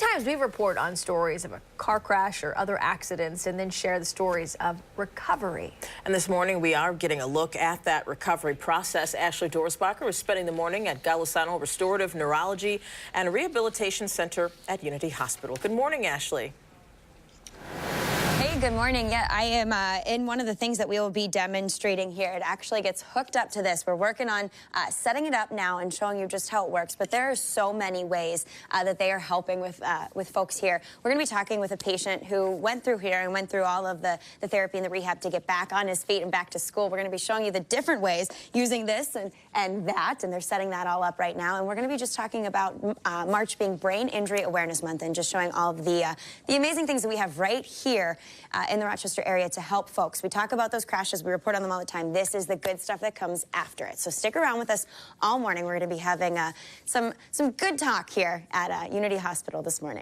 times we report on stories of a car crash or other accidents and then share the stories of recovery. And this morning we are getting a look at that recovery process. Ashley Dorsbacher is spending the morning at Golisano Restorative Neurology and Rehabilitation Center at Unity Hospital. Good morning, Ashley. Hey, good morning. Yeah, I am in one of the things that we will be demonstrating here. It actually gets hooked up to this. We're working on setting it up now and showing you just how it works. But there are so many ways that they are helping with folks here. We're going to be talking with a patient who went through here and went through all of the therapy and the rehab to get back on his feet and back to school. We're going to be showing you the different ways using this and that, and they're setting that all up right now. And we're going to be just talking about March being Brain Injury Awareness Month and just showing all of the amazing things that we have right here in the Rochester area to help folks. We talk about those crashes. We report on them all the time. This is the good stuff that comes after it. So stick around with us all morning. We're going to be having some good talk here at Unity Hospital this morning.